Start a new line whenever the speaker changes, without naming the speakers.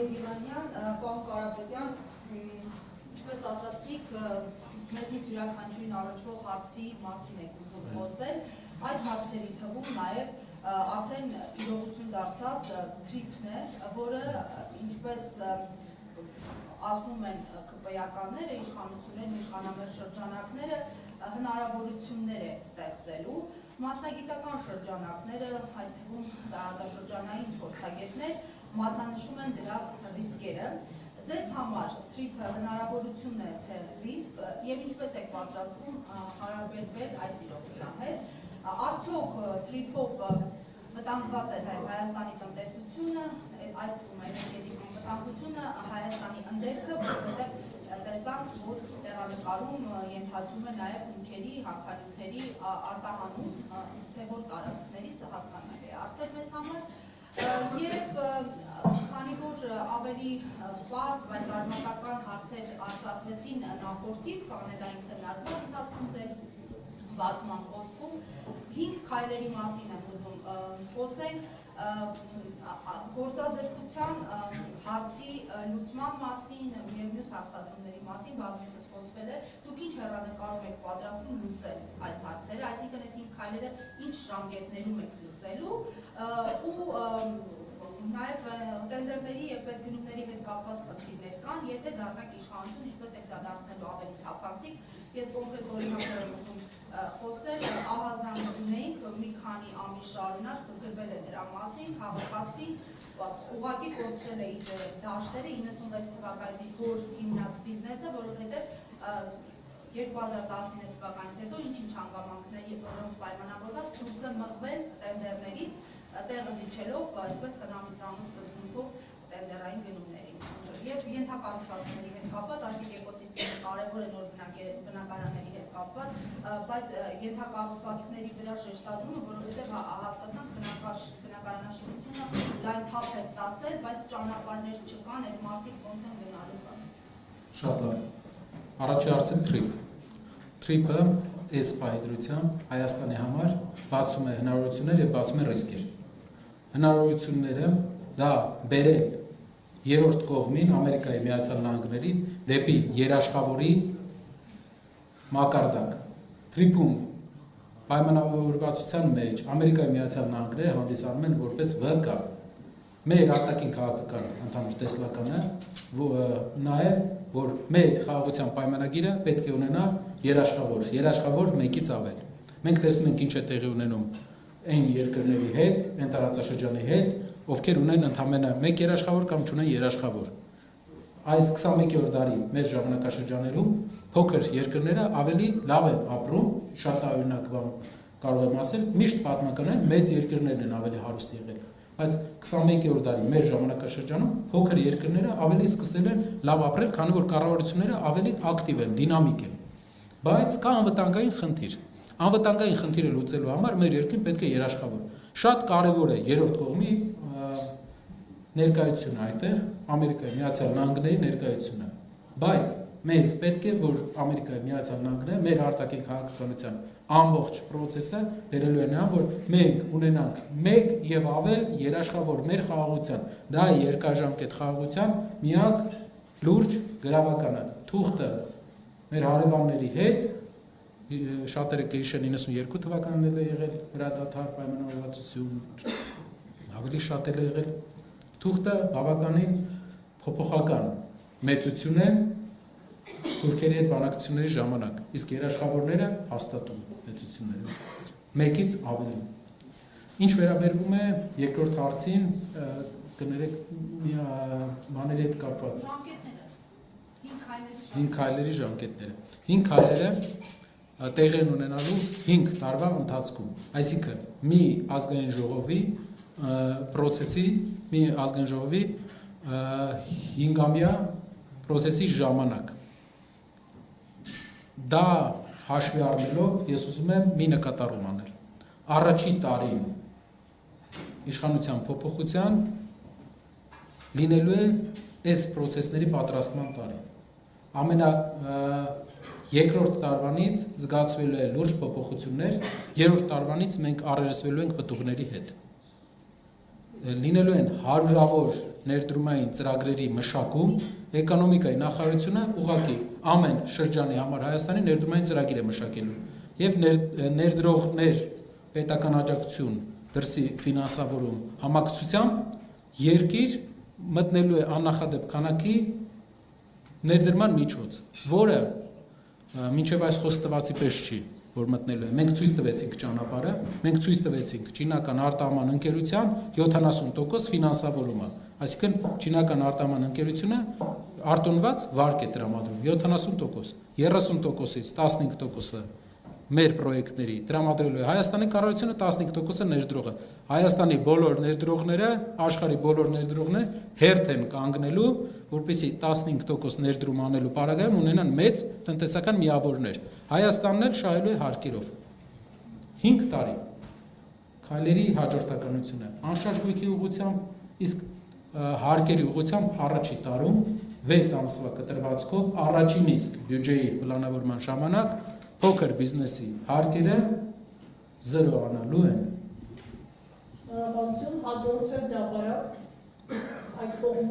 Գիլանյան, պարոն Կարապետյան, ինչպես ասացիք, մեզնից յուրաքանչյուրին առաջվող հարցի մասին եք ուզում խոսել, այդ հարցերի թվում նաև արդեն իրողություն դարձած թրիփն է, որը ինչպես ասում են ԿՊ-ականները, իշխանություններն, իշխանամետ շրջանակները հնարավորություններ է ստեղծելու, մասնագիտական շրջանակները, այդ թվում տարածաշրջանային փորձագետներ մատնանշում են դրա ռիսկերը։ Ձեզ համար թրիփը հնարավորություն է թե ռիսկ եւ ինչպես եք պատրաստվում հարաբերվել այս իրողության հետ։ Արդյոք թրիփով վտանգված է Հայաստանի տնտեսությունը, այդ թվում էներգետիկայի վտանգությունը, Հայաստանի ընդերքը, որովհետեւ տեսանք, որ տեղանկարում ենթադրում է նաև հումքերի, հանքանյութերի արտահանում, թե որ տարածքներից հասկանալի է արդեն մեզ համար, եւ քանի որ ավելի պարզ, բայց արմատական հարցեր արծարծվեցին նախորդին կանելային քննարկման ընթացքում ձեր բացման խոսքում, 5 քայլերի մասին եմ ուզում խոսենք, գործազրկության հարցի լուծման մասին և մյուս հարցադրումների մասին բազմիցս խոսվել է, դուք ինչ հեռանկարում եք պատրաստվում լուծել այս հարցերը, այսինքն այս 5 քայլերը ինչ ժամկետներում եք լուծելու ու նաև տենդերների և պետգնումների հետ կապված խնդիրներ կան, եթե դառնաք իշխանություն, ինչպես եք դա դարձնելու ավելի թափանցիկ, ես կոնկրետ օրինակներ եմ ուզում խոսել, ահազան ունեինք մի քանի ամիս շարունակ գրվել է դրա մասին, քաղաքացին ուղղակի կորցրել է իր դաշտերը 96 թվականից որ հիմնած բիզնեսը, որովհետև 2019 թվականից հետո ինչ-ինչ հանգամանքների որոնք պայմանավորված դուրս են մղվել տենդերներից, տեղը զիջելով, այսպես խնամիցանոց սկզբունքով տենդերային գնումներին։ Եվ ենթակառուցվածքների հետ կապված, այսինքն էկոսիստեմը կարևոր է նոր բնակարանների հետ կապված, բայց ենթակառուցվածքների վրա շեշտադրումը, որովհետև հասկացանք բնակարանաշինությունը լայն թափ է ստացել, բայց ճանապարհներ չկան, այդ մարդիկ ոնց են գնալու կան։
Շատ լավ։ Առաջի հարցը թրիփ։ Թրիփը այս պահեդրությամբ Հայաստանի համար բացում է հնարավորություններ եւ բացում է ռիսկեր։ Հնարավորությունները դա բերել երրորդ կողմին Ամերիկայի Միացյալ Նահանգներին դեպի երաշխավորի մակարդակ։ Թրիփում պայմանավորվածության մեջ Ամերիկայի Միացյալ Նահանգները հանդիսանում են որպես վկա։ Մեր արտաքին քաղաքական ընդհանուր տեսլականը նա է, որ մեր խաղաղության պայմանագիրը պետք է ունենա երաշխավոր մեկից ավել։ Մենք տեսնում ենք ինչ է տեղի ունենում այն երկրների հետ, այն տարածաշրջանի հետ, ովքեր ունեն ընդամենը մեկ երաշխավոր կամ չունեն երաշխավոր։ Այս 21-րդ դարի մեր ժամանակաշրջաներում փոքր երկրները ավելի լավ են ապրում, շատ օրինակ կարող եմ ասել, միշտ պատմական են մեծ երկրներն են ավելի հարուստ եղել։ Բայց 21-րդ դարի մեր ժամանակաշրջանում փոքր երկրները ավելի սկսել են լավ ապրել, քանի որ կառավարությունները ավելի ակտիվ են, դինամիկ են։ Բայց կա անվտանգային խնդիր։ Անվտանգային խնդիրը լուծելու համար մեր երկրին պետք է երաշխավոր։ Շատ կարևոր է երրորդ կողմի ներկայությունը այդտեղ, Ամերիկայի Միացյալ Նահանգների ներկայությունը։ Բայց մեզ պետք է, որ Ամերիկայի Միացյալ Նահանգները մեր արտաքին քաղաքականության ամբողջ process-ը բերելու է նրան, որ մենք ունենանք մեկ եւ ավել երաշխավոր մեր խաղաղության, դա է երկարաժամկետ խաղաղության միակ լուրջ գրավականը։ Թուղթը մեր հարևանների հետ, շատերը կհիշեն 92 թվականն է եղել հրադադար պայմանավորվածություն, ավելի շատ է եղել։ Թուղթը բավականին փոփոխական մեծություն է թուրքերի հետ բանակցությունների ժամանակ, իսկ երաշխավորները հաստատում մեծությունները, մեկից ավելի։ Ինչ վերաբերվում է երկրորդ հարցին, կներեք բաների հետ կապված։ 5 քայլերի ժամկետները։ 5 քայլերը տեղի են ունենալու 5 տարվա ընթացքում, այսինքն մի ազգային ժողովի process-ի, մի ազգային ժողովի 5-ամյա process-ի ժամանակ։ Դա հաշվի առնելով ես ուզում եմ մի նկատառում անել։ Առաջի տարին իշխանության փոփոխության լինելու է այս process-ների պատրաստման տարին։ Երկրորդ տարվանից զգացվելու է լուրջ փոփոխություններ, երրորդ տարվանից մենք առերեսվելու ենք պտուղների հետ։ լինելու են հարյուրավոր ներդրումային ծրագրերի մշակում, էկոնոմիկայի նախարարությունը ուղղակի ամեն շրջանի համար Հայաստանի ներդրումային ծրագիր է մշակելու եւ ներդրողներ պետական աջակցություն դրսի ֆինանսավորում համակցությամբ երկիր մտնելու է աննախադեպ քանակի ներդրման միջոց, որը մինչև այս խոստվածի պես չի, որ մտնելու է։ Մենք ցույց տվեցինք ճանապարհը, մենք ցույց տվեցինք չինական արտահանման ընկերության 70% ֆինանսավորումը, այսինքն չինական արտահանման ընկերությունը արտոնված վարկ է տրամադրում 70%, 30%-ից 15%-ը մեր պրոյեկտների տրամադրելու է Հայաստանի կառավարությունը 15%-ը ներդրողը։ Հայաստանի բոլոր ներդրողները, աշխարհի բոլոր ներդրողները հերթ են կանգնելու, որպեսզի 15% ներդրում անելու պարագայում ունենան մեծ տնտեսական միավորներ։ Հայաստանն էլ շահելու է հարկերով։ 5 տարի քայլերի հաջորդականությունը անշարժ գույքի ուղղությամբ, իսկ հարկերի ուղղությամբ առաջի տարում 6 ամսվա կտրվածքով առաջին իսկ բյուջեի պլանավորման ժամանակ փոքր բիզնեսի հարկերը 0 անալու են։
Շնորհակալություն, հաջորդել հրապարակ այդ կողմում